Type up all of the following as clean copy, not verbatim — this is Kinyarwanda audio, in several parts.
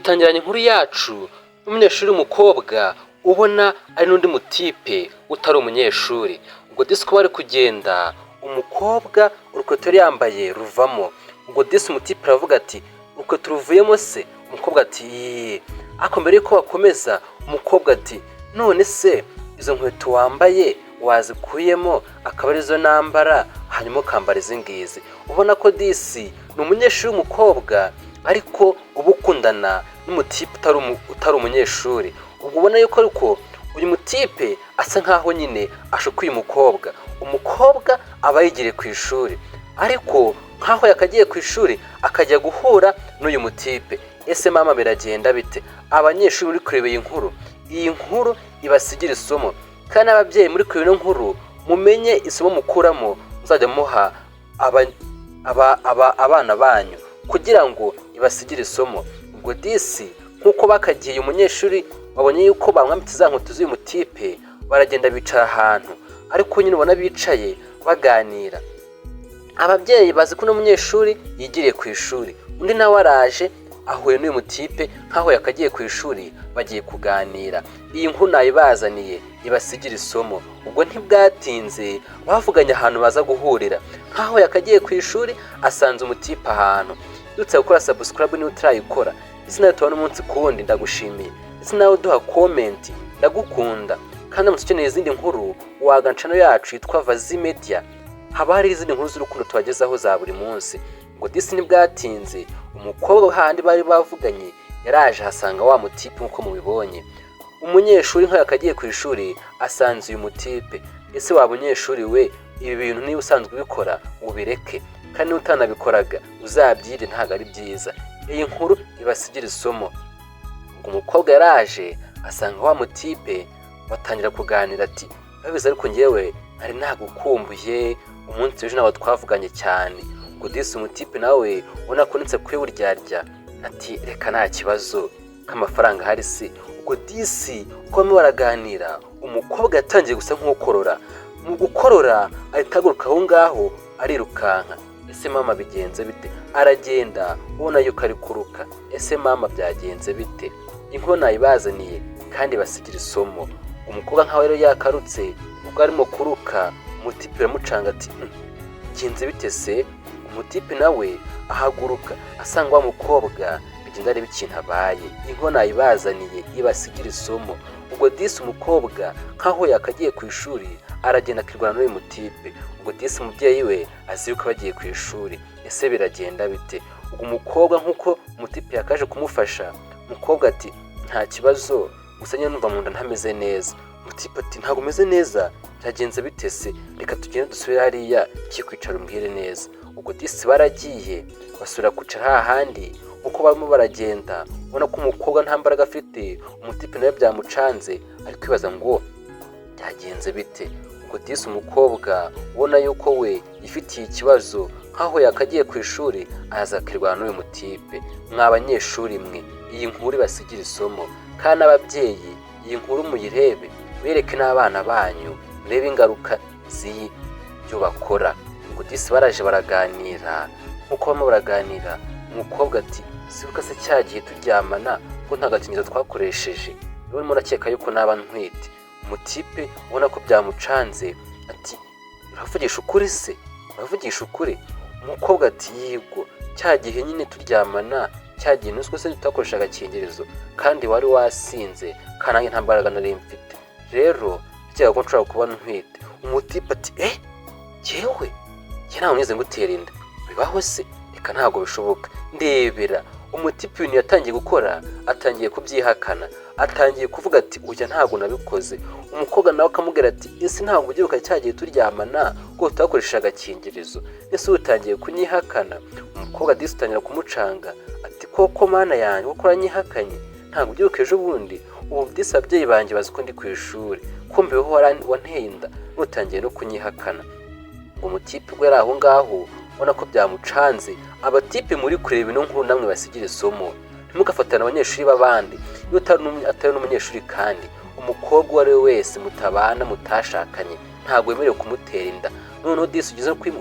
dutangiranye inkuru yacu n'umunyeshuri w'umukobwa ubona ari n'undi mutipe utari umunyeshuri. Ubwo disi uko bari kugenda umukobwa urukweto yari yambaye ruvamo. Ubwo disi umutipe aravuga ati urukweto ruvuyemo se? Umukobwa ati ariko mbere yuko bakomeza umukobwa ati none se izo nkweto wambaye wazikuyemo akaba arizo nambara hanyuma ukambara izi ngizi. Ubona ko disi ni umunyeshuri w'umukobwa ariko uba ukundana n'umutipe utari umunyeshuri. Ubwo ubona yuko ariko uyu mutipe asa nkaho nyine ashukuye umukobwa. Umukobwa aba yigiriye ku ishuri ariko nkaho yakagiye ku ishuri akajya guhura n'uyu mutipe. Ese mama biragenda bite? Abanyeshuri muri kureba iyi nkuru ibasigira isomo, kandi ababyeyi muri kureba ino nkuru mumenye isomo mukuramo muzajya muha abana banyu kugira ngo ibasigire isomo. Ubwo disi nk'uko bakagiye umunyeshuri babonye yuko bamwambitse za nkweto z'uyu mutipe, baragenda bicara ahantu ariko nyine ubona bicaye baganira. Ababyeyi bazi ko uno munyeshuri yigiriye ku ishuri, undi nawe araje ahuye n'uyu mutipe nkaho yakagiye ku ishuri, bagiye kuganira. Iyi nkuru nayibazaniye ibasigira isomo. Ubwo ntibwatinze bavuganye ahantu baza guhurira, nkaho yakagiye ku ishuri asanze umutipe ahantu. Dutse gukora subscribe niba utarayikora, ese nawe tubona umunsi ku wundi ndagushimiye. Ese nawe uduha comment ndagukunda. Kandi umunsi ukeneye izindi nkuru wagana channel yacu yitwa Vazi Media, haba hari izindi nkuru z'urukundo tubagezaho za buri munsi. Ngo disi ntibwatinze umukobwa handi bari bavuganye yaraje hasanga wa mutipe nk'uko mubibonye. Umunyeshuri nkaho yakagiye ku ishuri asanze uyu mutipe. Ese waba umunyeshuri we, ibi bintu niba usanzwe ubikora ubireke, kandi utanabikoraga uzabyire, ntabwo ari byiza. Iyi nkuru ibasigira isomo. Umukobwa yaraje asanga wa mutipe, batangira kuganira ati babizi ariko ngewe nari nagukumbuye, umunsi w'ejo nawe twavuganye cyane. Ubwo disi umutipe nawe ubona ko nitse kwiburyarya ati reka nta kibazo k'amafaranga hari se. Ubwo disi uko barimo baraganira umukobwa yatangiye gusa nk'ukorora. Mu gukorora ahita aguruka aho ngaho arirukanka. Ese mama bigenze bite? Aragenda ubona yuko ari kuruka. Ese mama byagenze bite? Inkuru nayibazaniye kandi basigira isomo. Umukobwa nkaho rero yakarutse ubwo arimo kuruka, umutipe aramucanga ati bigenze bite se? Umutipe nawe ahaguruka asanga wa mukobwa bigenda ari bikintu abaye. Inkuru nayibazaniye ibasigira isomo. Ubwo disi umukobwa nkaho yakagiye ku ishuri aragenda akirwana n'uyu mutipe. Ubwo disi umubyeyi we azi yuko bagiye ku ishuri. Ese biragenda bite? Ubwo umukobwa nk'uko umutipe yakaje kumufasha, umukobwa ati nta kibazo, gusa nyine numva mu nda ntameze neza. Umutipe ati ntabwo umeze neza? Byagenze bite se? Reka tugende dusubire hariya kikwicara umbwire neza. Ubwo disi baragiye basubira kwicara hahandi. Uko barimo baragenda ubona ko umukobwa nta mbaraga afite, umutipe nawe byamucanze ari kwibaza ngo byagenze bite. Ubwo disi umukobwa ubona yuko we yifitiye ikibazo nkaho yakagiye ku ishuri araza akirwana n'uyu mutipe. Mwa banyeshuri mwe, iyi nkuru ibasigira isomo, kandi ababyeyi iyi nkuru muyirebe bereke n'abana banyu, murebe ingaruka z'ibyo bakora. Ubwo disi baraje baraganira. Nk'uko barimo baraganira umukobwa ati sibuka se cya gihe turyamana ko nta gakingirizo twakoresheje, rero urimo urakeka yuko naba ntwite. Umutipe ubona ko byamucanze ati uravugisha ukuri se? Uravugisha ukuri? Umukobwa ati yego, cya gihe nyine turyamana, cya gihe nuswe se tutakoresha agakingirizo kandi wari wasinze kandi nanjye nta mbaraga nari mfite, rero byaga ko nshobora kuba ntwite. Umutipe ati jyewe ntabwo nigeze ngutera inda. Bibaho se? Reka ntabwo bishoboka. Ndebera umutipe ibintu yatangiye gukora atangiye kubyihakana, atangiye kuvuga ati ujya ntabwo nabikoze. Umukobwa nawe akamubwira ati ese ntabwo ugiruka cyagiye turyamana ko tutakoresha agakingirizo? Ese utangiye kunyihakana. Umukobwa disi utangira kumucanga ati koko mana yanjye kuko uranyihakanye, ntabwo ugiruka ejo bundi. Ubu disi ababyeyi banjye bazi ko ndi ku ishuri, ko mbeho wanteye inda nutangiye no kunyihakana. Ngo umutipe ubwo yari aho ngaho ubona ko byamucanze. Abatipe muri kureba ino nkuru namwe basigira isomo, ntimugafatane abanyeshuri b'abandi iyo atari n'umunyeshuri. Kandi umukobwa uwo ari we wese mutabana mutashakanye ntabwo wemerewe kumutera inda. Noneho disi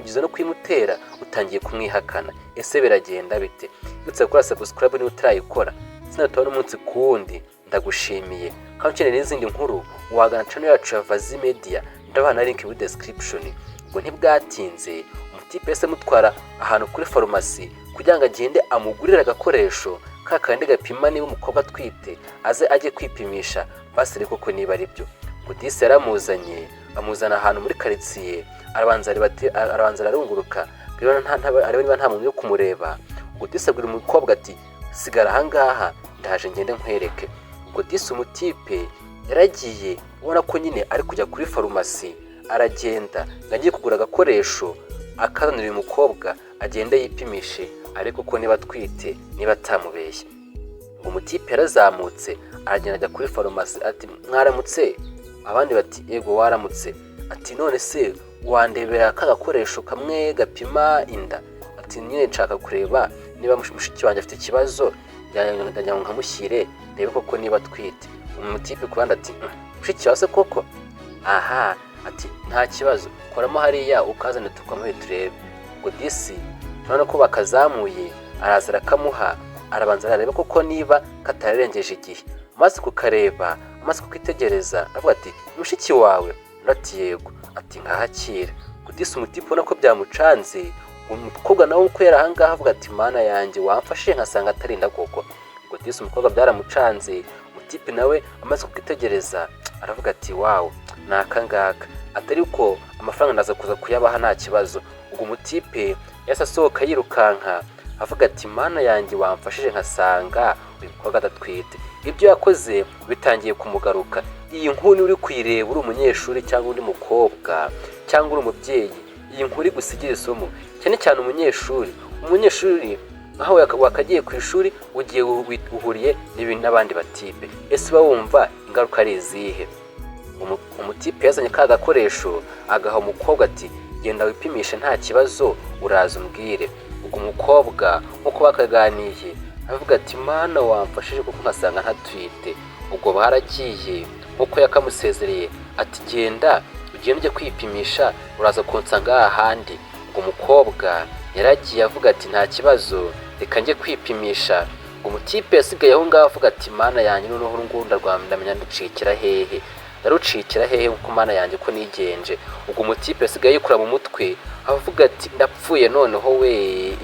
ugize no kwimutera utangiye kumwihakana. Ese biragenda bite? Ndetse gukora subscribe niba utarayikora, sinataho n'umunsi kuwundi, ndagushimiye kandi ukeneye n'izindi nkuru wagana channel yacu ya Vazi Media, ndabana link muri description. Ubwo ntibwatinze umutipe yese mutwara ahantu kuri farumasi kugira ngo agende amugurire agakoresho kakandi gapima niba umukobwa atwite aze ajye kwipimisha basire koko niba ari byo. Ngo Disi yaramuzanye amuzana ahantu muri quartier, arabanza ararunguruka areba niba nta muntu yo kumureba. Ngo Disi abwira umukobwa ati sigara ahangaha ndaje ngende nkwereke. Ngo Disi umutipe yaragiye ubona ko nyine ari kujya kuri farumasi, aragenda ngagiye kugura agakoresho akazanira uyu mukobwa agende yipimishe ariko ko niba atwite niba atamubeshye. Umutipe yarazamutse aragenda ajya kuri farumasi ati mwaramutse, abandi bati yego waramutse. Ati none se wandebera ka gakoresho kamwe gapima inda? Ati nyine nshaka kureba niba mushiki wanjye afite ikibazo ndajya nkamushyire ndebe koko niba atwite. Umutipe kubandi ati mushiki wawe se koko? Aha, ati nta kibazo koramo hariya ukazane tukamuhe turebe. Ngo Disi urabona ko bakazamuye araza arakamuha, arabanza arareba koko niba katarengeje igihe. Amaze kukareba, amaze kukitegereza avuga ati mushiki wawe? Ati yego. Ati nkahakira. Ngo Disi umutipe ubona ko byamucanze, umukobwa nawe uko yari ahangaha avuga ati mana yanjye wamfashe nkasanga atarinda koko. Ngo Disi umukobwa byaramucanze, umutipe nawe amaze kukitegereza aravuga ati wawu nakangaka, atari uko amafaranga ndaza kuza kuyabaha nta kibazo. Ubwo umutipe yasa asohoka yirukanka avuga ati mana yanjye wamfashije nkasanga uyu mukobwa adatwite. Ibyo yakoze bitangiye kumugaruka. Iyi nkuru uri kuyireba uri umunyeshuri cyangwa undi mukobwa cyangwa uri umubyeyi, iyi nkuru igusigira isomo cyane cyane umunyeshuri aho wakagiye ku ishuri ugiye uhuriye n'abandi batipe, ese uba wumva ingaruka ari izihe? Umutipe yazanye ka gakoresho agaha umukobwa ati genda wipimishe nta kibazo uraza umbwire. Ubwo umukobwa nkuko bakaganiye avuga ati mana wamfashije kuko nkasanga ntatwite. Ubwo baragiye nkuko yakamusezereye ati genda ugende ujye kwipimisha uraza kunsanga ahandi. Ubwo umukobwa yaragiye avuga ati nta kibazo reka njye kwipimisha. Ubwo umutipe yasigaye aho ngaho avuga ati mana yanjye noneho urungunda rwamenya nducikira hehe ndarucikira hehe kuko mana yanjye ko nigenje. Ubwo umutipe yasigaye yikura mu mutwe avuga ati ndapfuye noneho we,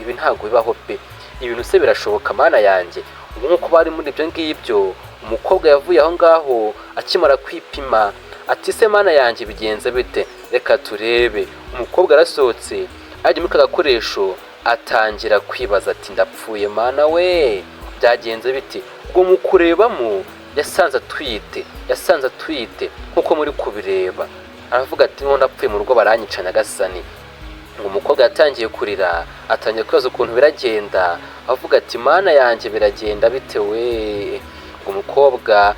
ibi ntabwo bibaho pe, ibintu se birashoboka mana yanjye. Ubwo nkuko bari muri ibyo ngibyo umukobwa yavuye aho ngaho akimara kwipima ati se mana yanjye bigenze bite, reka turebe. Umukobwa arasohotse ajya muri kagakoresho atangira kwibaza ati ndapfuye mana we byagenze biti. Ubwo mu kurebamo yasanze atwite nkuko muri kubireba, aravuga ati none apfuye mu rugo baranyica nyagasani. Ngo umukobwa yatangiye kurira atangiye kwibaza ukuntu biragenda avuga ati mana yanjye biragenda bite we. Ngo umukobwa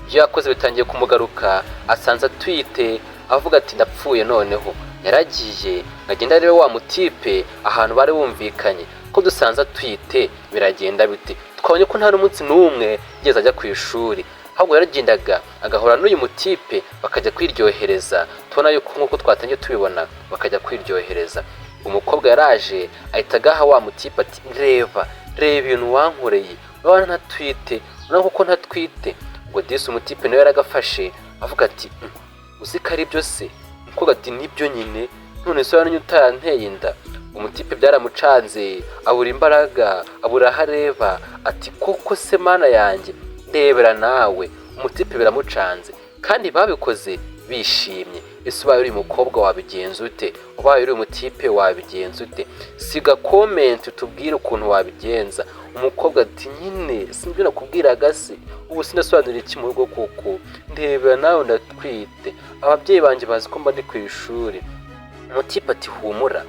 ibyo yakoze bitangiye kumugaruka, asanze atwite avuga ati ndapfuye noneho. Yaragiye agenda rero wa mutipe ahantu bari bumvikanye ko dusanze atwite biragenda bite. Twabonye ko nta n'umunsi n'umwe yigeze ajya ku ishuri, ahubwo yaragendaga agahora n'uyu mutipe bakajya kwiryohereza. Tubona yuko nk'uko twatangiye tubibona bakajya kwiryohereza. Umukobwa yaraje ahita agaha wa mutipe ati reba ibintu wankoreye, urabona ntatwite, urabona kuko ntatwite. Ngo Disi umutipe nawe yaragafashe avuga ati uzi ko ari byo se? Umukobwa ati nibyo nyine, none se waranye utaranteye inda? Umutipe byaramucanze abura imbaraga abura aho areba ati koko se mana yanjye ndebera nawe. Umutipe biramucanze kandi babikoze bishimye. Ese ubaye uri umukobwa wabigenza ute? Ubaye uri umutipe wabigenza ute? Siga comment tubwire ukuntu wabigenza. Umukobwa ati nyine simbi nakubwiraga se, ubu sinasobanura iki mu rugo kuko ndebera nawe ndatwite, ababyeyi banjye bazi ko mba ndi ku ishuri. Umutipe ati humura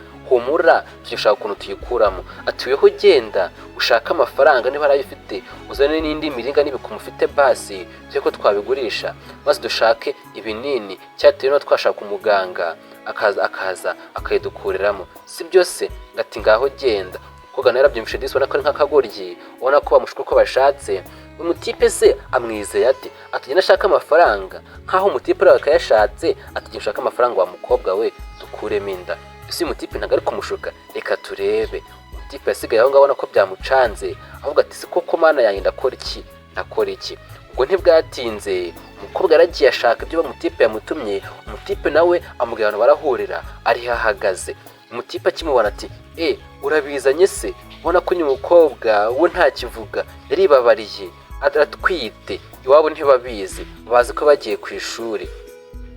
dushaka ukuntu tuyikuramo. Ati weho genda ushaka amafaranga niba arayifite uzane n'indi miringa n'ibikomo ufite basi ko twabigurisha maze dushake ibinini cyatewe no twashaka umuganga akaza akayidukuriramo, si byose? Ngati ngaho genda. Koga narabyumvishe Disi ubona ko ari nk'akagoryi, ubona ko bamushuka ko bashatse. Umutipe se amwizeye ati atugenda ashaka amafaranga nkaho umutipe rero akayashatse, atugenda ashaka amafaranga wa mukobwa we dukuremo inda. Ese umutipe ntago ari kumushuka, reka turebe. umutipe yasigaye aho ngaho ko byamucanze avuga ati si koko mana yanjye ndakora iki. Ubwo ntibwatinze umukobwa yaragiye ashaka ibyo umutipe yamutumye, umutipe nawe amubwira abantu barahurira ariho ahagaze. Umutipe akimubona ati urabizanye se? Ubona ko uyu mukobwa we ntakivuga, yaribabariye aratwite, iwabo ntibabizi, bazi ko bagiye ku ishuri.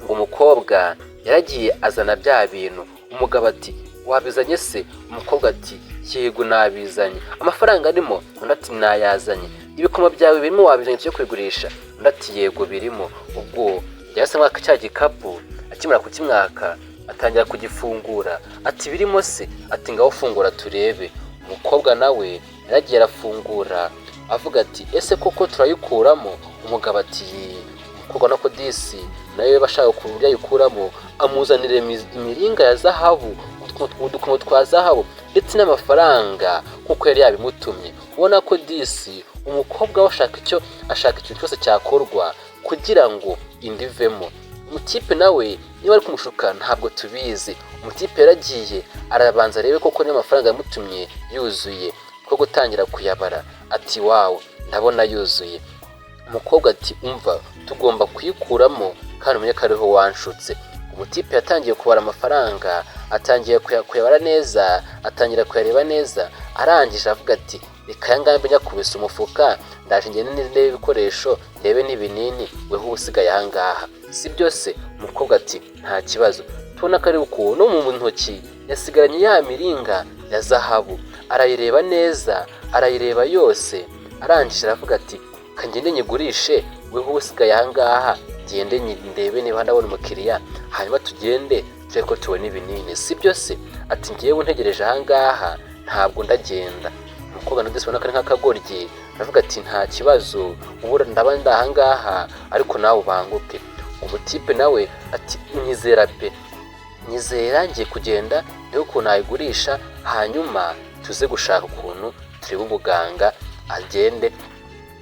Ngo umukobwa yaragiye azana bya bintu, umugabo ati wabizanye se? Umukobwa ati yego nabizanye. Amafaranga arimo? Undi ati nayazanye. Ibikomo byawe birimo wabizanye cyo kwigurisha? Undi ati yego birimo. Ubwo yahise mwaka cya gikapu, akimara kukimwaka atangira kugifungura, ati birimo se? Ati ngaho fungura turebe. Umukobwa nawe yaragiye arafungura avuga ati ese koko turayikuramo? Umugabo ati umukobwa nako disi nawe bashaka kuburyo ayikuramo, amuzanire imiringa ya zahabu, udukomo twa zahabu ndetse n'amafaranga kuko yari yabimutumye. Ubona ko disi umukobwa we ashaka ikintu cyose cyakorwa kugira ngo indivemo. Umutipe nawe niba ari kumushuka ntabwo tubizi. Umutipe yaragiye arabanza arebe koko niyo mafaranga yamutumye yuzuye, ko gutangira kuyabara ati wawe ndabona yuzuye. Umukobwa ati umva tugomba kuyikuramo kandi umenye ko ariho wanshutse. Umutipe yatangiye kubara amafaranga, atangiye kuyabara neza, atangira kuyareba neza, arangije avuga ati reka yangambe nyakubise umufuka, ndaje ngende ndebe ibikoresho ndebe n'ibinini, weho usigaye ahangaha si byose. Umukobwa ati nta kibazo. Tubona ko ari ukuntu mu ntoki yasigaranye ya miringa ya zahabu, arayireba neza, arayireba yose, arangije aravuga ati kangende nyigurishe, weho usigaye ahangaha ngende ndebe niba ndabona umukiriya, hanyuma tugende turebe ko tubona ibinini si byose. Ati ngewe ntegereje ahangaha ntabwo ndagenda. Umukobwa nawe ubona ko ari nk'akagoryi, aravuga ati nta kibazo, ubu ndaba ndahangaha ariko nawe ubanguke. Umutipe nawe ati nyizera pe, nyizera ngiye kugenda niba ukuntu ayigurisha, hanyuma tuze gushaka ukuntu tureba umuganga agende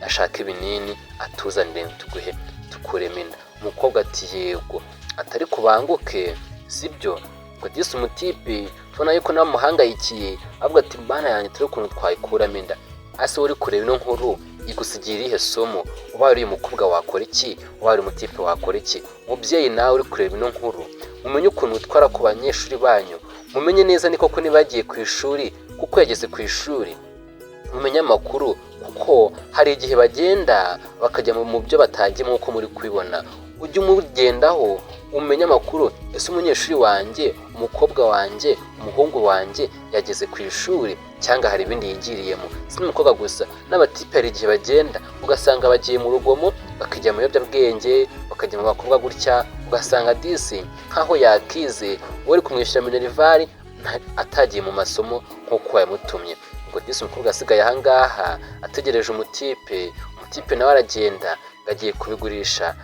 ashaka ibinini atuzanire tuguhe tukuremo inda. Umukobwa ati yego, atari kubanguke sibyo. Ngo disi umutipe tubona yuko namuhangayikiye avuga ati bana yanjye turi ukuntu twayikuramo inda. Ase uri kureba ino nkuru igusigira irihe somo? Ubaye uri umukobwa wakora iki? Ubaye uri umutipe wakora iki? Mubyeyi nawe uri kureba ino nkuru mumenye ukuntu utwara ku banyeshuri banyu, mumenye neza ni koko nibagiye ku ishuri kuko yageze ku ishuri, mumenye amakuru kuko hari igihe bagenda bakajya mu byo batagiyemo uko muri kubibona. Ujye umugendaho umenye amakuru, ese umunyeshuri wanjye, umukobwa wanjye, umuhungu wanjye yageze ku ishuri cyangwa hari ibindi yigiriyemo. Si n'umukobwa gusa, n'abatipe hari igihe bagenda ugasanga bagiye mu rugomo, bakajya mu biyobyabwenge, bakajya mu bakobwa gutya, ugasanga disi nkaho yakize uri kumwishyura minervari atagiye mu masomo nk'uko yamutumye. Ngo disi umukobwa asigaye ahangaha ategereje umutipe nawe aragenda agiye kubigurisha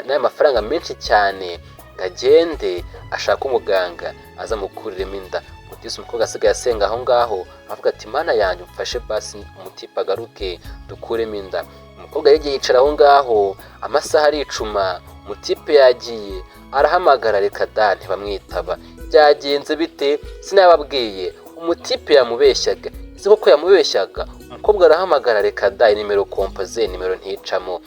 n'aya mafaranga menshi cyane, agende ashaka umuganga aza mukuriremo inda. Disi umukobwa asigaye asenga aho ngaho avuga ati mana yanjye umfashe basi umutipe agaruke dukuremo inda. Umukobwa yagiye yicara aho ngaho, amasaha aricuma, umutipe yagiye arahamagara reka da ntibamwitaba. Byagenze bite? Sinababwiye umutipe yamubeshyaga. Ese koko yamubeshyaga? Umukobwa arahamagara reka da nimero kompoze, nimero nticamo.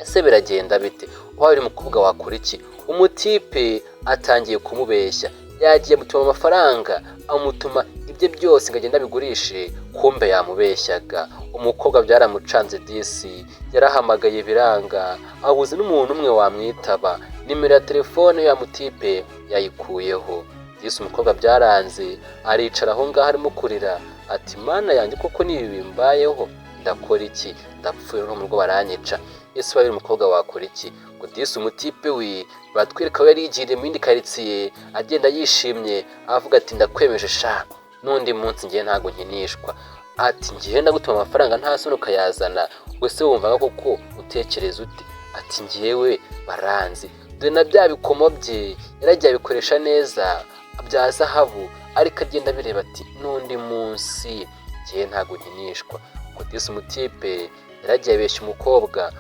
Ese biragenda bite? Uhawe uri umukobwa wakora iki? Umutipe atangiye kumubeshya, yagiye mutuma amafaranga, amutuma ibyo byose ngo agende abigurishe, kumbe yamubeshyaga. Umukobwa byaramucanze disi, yarahamagaye biranga, abuze n'umuntu umwe wamwitaba, nimero ya telefone ya mutipe yayikuyeho. Disi umukobwa byaranze, aricara aho ngaho arimo kurira ati mana yanjye koko nibi bimbayeho, ndakora iki? Ndapfuye no mu rugo baranyica. Ese ubaye umukobwa wakora iki? Ngo disi umutipe we batwereka we yarigiriye mu yindi karitsiye agenda yishimye avuga ati ndakwemeje sha n'undi munsi ngiye ntago nkinishwa. Ati ngiye ndagutuma amafaranga nta soni ukayazana, wese wumvaga koko utekereza ute? Ati ngiyewe baranzi, dore na bya bikomo bye yaragiye abikoresha neza bya zahabu, ariko agenda bireba ati n'undi munsi ngiye ntago nkinishwa. Ngo disi umutipe yaragiye abeshya umukobwa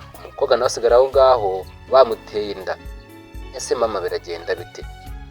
nawe asigara aho ngaho bamuteye inda. Ese mama biragenda bite?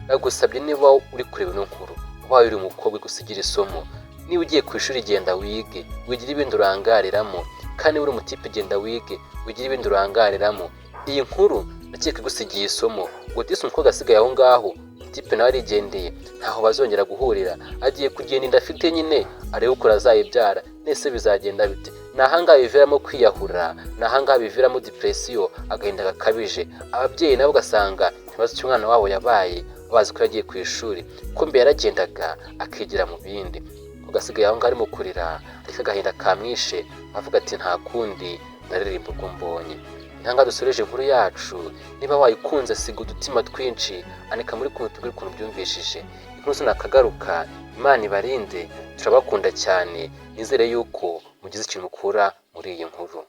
Nagusabye niba uri kureba ino nkuru ubaye uri umukobwa gusigira isomo, niba ugiye ku ishuri genda wige, wigire ibindi urangariramo, kandi niba uri umutipe genda wige, wigire ibindi urangariramo. Iyi nkuru ndakeka igusigiye isomo, ngo disi umukobwa asigaye aho ngaho, umutipe nawe arigendeye, ntaho bazongera guhurira, agiye kugenda inda afite nyine arebe uko azayibyara, nese bizagenda bite? Ni ahangaha biviramo kwiyahura, ni ahangaha biviramo depresiyo, agahinda gakabije. Ababyeyi nabo ugasanga ntibazi icyo umwana wabo yabaye, bazi ko yagiye ku ishuri, ko mbere yaragendaga akigira mu bindi, ugasigaye aho ngaho arimo kurira, ariko agahinda kamwishe, avuga ati nta kundi ndaririmba ubwo mbonye. Nihanga dusoreje inkuru yacu, niba wayikunze siga udutima twinshi, andika muri comment tubwire ukuntu byumvishije. Inkuru sinakagaruka, Imana ibarinde, turabakunda cyane, nizere yuko mugize ikintu ukura muri iyi nkuru.